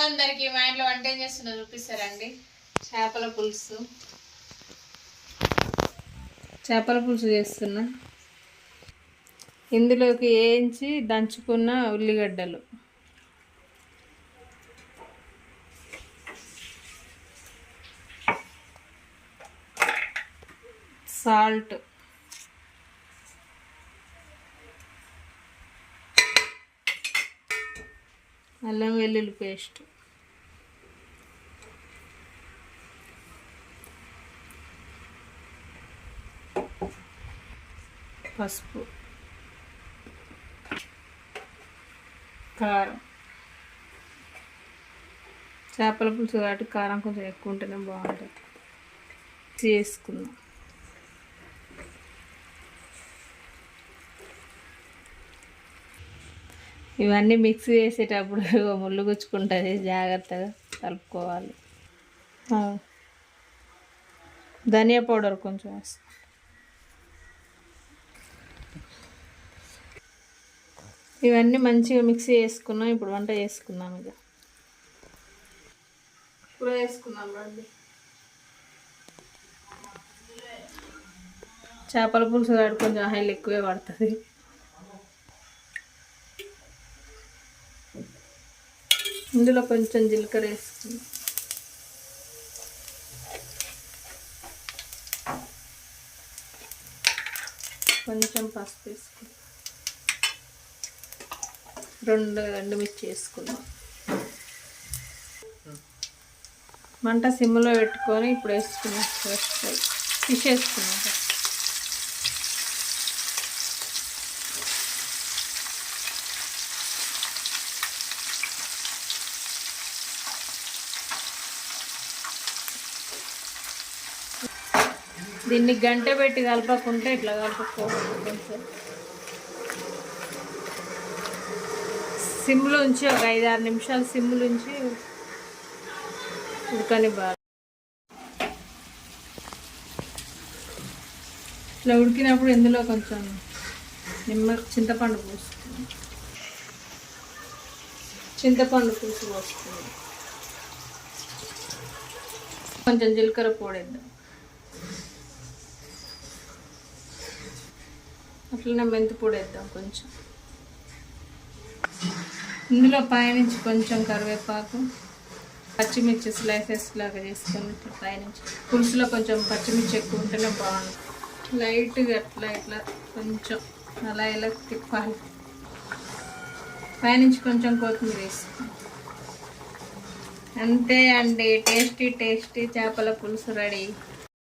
అందరికి మా ఇంట్లో వంట ఏం చేస్తున్నా చూపిస్తారండి. చేపల పులుసు చేస్తున్నా. ఇందులోకి వేయించి దంచుకున్న ఉల్లిగడ్డలు, సాల్ట్, అల్లం వెల్లుల్లి పేస్ట్, పసుపు, కారం. చేపల పులుసు కాబట్టి కారం కొంచెం ఎక్కువ ఉంటేనే బాగుంటుంది. చేసుకుందాం. ఇవన్నీ మిక్స్ చేసేటప్పుడు ముళ్ళు గుచ్చుకుంటుంది, జాగ్రత్తగా కలుపుకోవాలి. ధనియా పౌడర్ కొంచెం వేస్తాం. ఇవన్నీ మంచిగా మిక్స్ చేసుకున్నాం. ఇప్పుడు వంట చేసుకున్నాం. ఇక కూర వేసుకున్నాం రండి. చేపల పులుసు కాదు, కొంచెం ఆయిల్ ఎక్కువే పడుతుంది. ఇందులో కొంచెం జీలకర్ర వేసుకుందాం. కొంచెం పసుపు వేసుకుందాం. రెండు మిర్చి వేసుకుందాం. మంట సిమ్లో పెట్టుకొని ఇప్పుడు వేసుకున్నాం. ఫిష్ వేసుకున్నాం. దీన్ని గంట పెట్టి కలపకుంటే ఇట్లా కలుపుకోవాలి. కొంచెం సిమ్లో ఉంచి ఒక 5-6 నిమిషాలు సిమ్లో ఉంచి ఉడకని బాగా. ఇట్లా ఉడికినప్పుడు ఇందులో కొంచెం చింతపండు పోసుకుంది. చింతపండు పులుసు పోసుకుంది. కొంచెం జీలకర్ర పొడేద్దాం. అట్లనే మెంతి పొడి వేద్దాం కొంచెం. ఇందులో పైనుంచి కొంచెం కరివేపాకు, పచ్చిమిర్చి స్లైసెస్ లాగా చేసుకొని పైనుంచి. పులుసులో కొంచెం పచ్చిమిర్చి ఎక్కువ ఉంటేనే బాగుంటుంది. లైట్గా అట్లా ఇట్లా కొంచెం అలా ఇలా తిప్పాలి. పైనుంచి కొంచెం కొత్తిమీర వేసుకుంటాం. అంతే అండి, టేస్టీ చేపల పులుసు రెడీ.